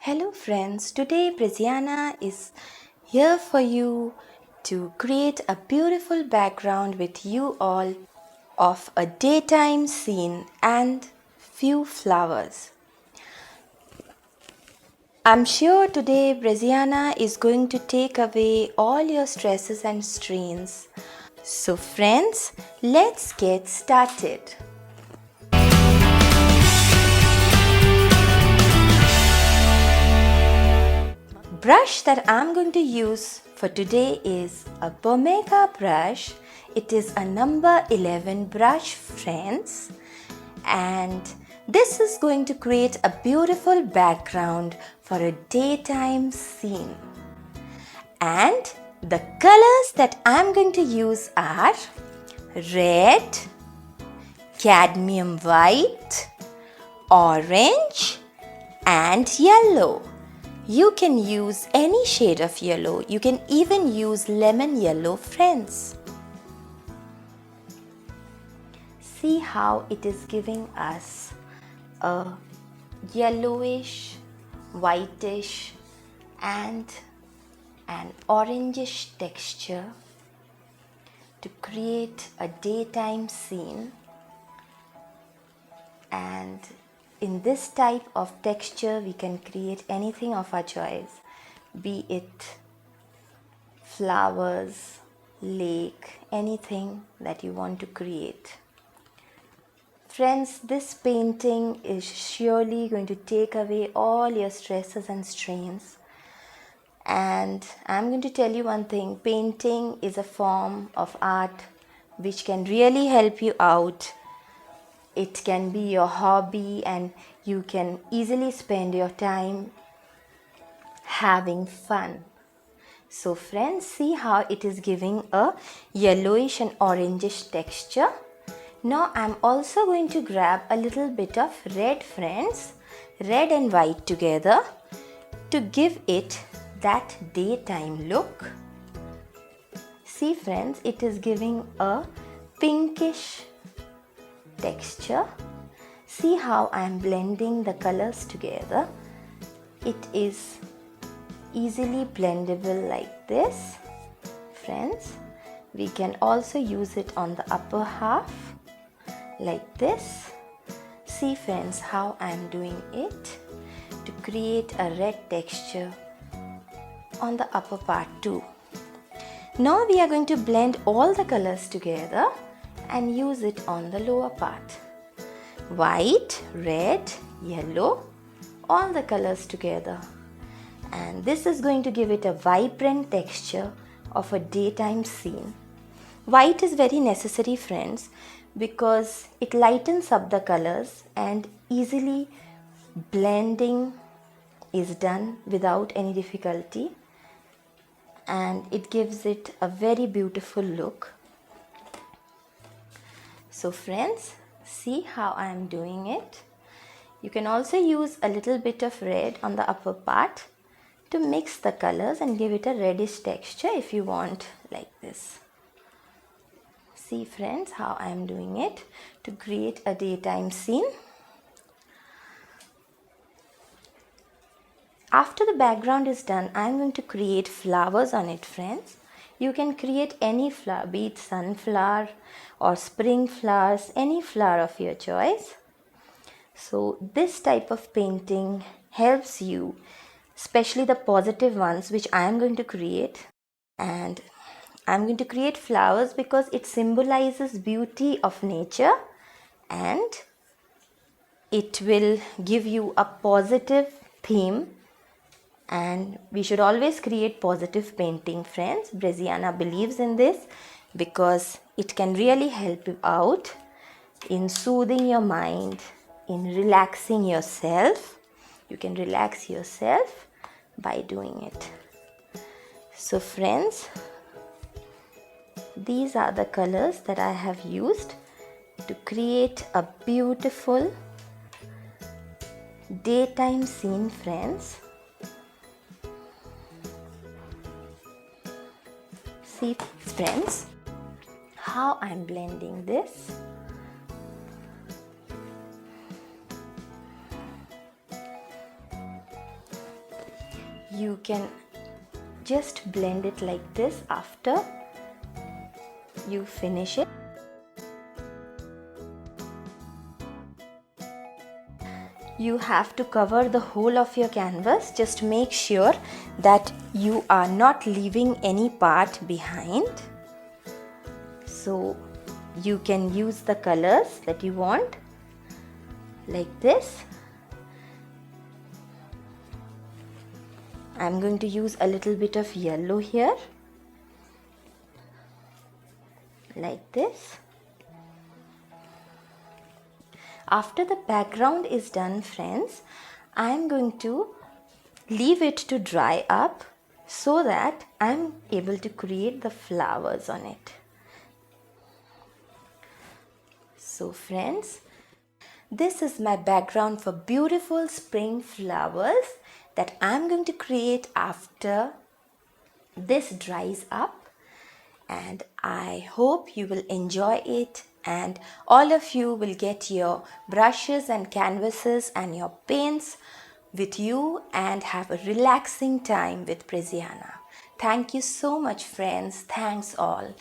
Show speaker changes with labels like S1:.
S1: Hello friends, today Brezziana is here for you to create a beautiful background with you all of a daytime scene and few flowers. I'm sure today Brezziana is going to take away all your stresses and strains. So friends, let's get started. Brush that I'm going to use for today is a Bomega brush. It is a number 11 brush, friends, and this is going to create a beautiful background for a daytime scene. And the colors that I'm going to use are red, cadmium white, orange and yellow. You can use any shade of yellow. You can even use lemon yellow, friends. See how it is giving us a yellowish, whitish and an orangish texture to create a daytime scene. And in this type of texture, we can create anything of our choice, be it flowers, lake, anything that you want to create. Friends, this painting is surely going to take away all your stresses and strains. And I'm going to tell you one thing, painting is a form of art which can really help you out. It can be your hobby and you can easily spend your time having fun. So friends, see how it is giving a yellowish and orangish texture. Now I'm also going to grab a little bit of red, friends, red and white together to give it that daytime look. See friends, it is giving a pinkish texture. See how I am blending the colors together. It is easily blendable like this, friends. We can also use it on the upper half like this. See friends how I am doing it to create a red texture on the upper part too. Now we are going to blend all the colors together and use it on the lower part. White, red, yellow, all the colors together. And this is going to give it a vibrant texture of a daytime scene. White is very necessary, friends, because it lightens up the colors and easily blending is done without any difficulty. And it gives it a very beautiful look. So friends, see how I am doing it. You can also use a little bit of red on the upper part to mix the colors and give it a reddish texture if you want, like this. See friends how I am doing it to create a daytime scene. After the background is done, I am going to create flowers on it, friends. You can create any flower, be it sunflower or spring flowers, any flower of your choice. So this type of painting helps you, especially the positive ones which I am going to create. And I am going to create flowers because it symbolizes beauty of nature and it will give you a positive theme. And we should always create positive painting, friends. Brezziana believes in this because it can really help you out in soothing your mind, in relaxing yourself. You can relax yourself by doing it. So friends, these are the colors that I have used to create a beautiful daytime scene, friends. See friends how I am blending this. you can just blend it like this after you finish it. You have to cover the whole of your canvas. Just make sure that you are not leaving any part behind. So you can use the colors that you want, like this. I'm going to use a little bit of yellow here, like this. After the background is done, friends, I'm going to leave it to dry up so that I'm able to create the flowers on it. So friends, this is my background for beautiful spring flowers that I'm going to create after this dries up, and I hope you will enjoy it, and all of you will get your brushes and canvases and your paints with you and have a relaxing time with Brezziana. Thank you so much, friends. Thanks all.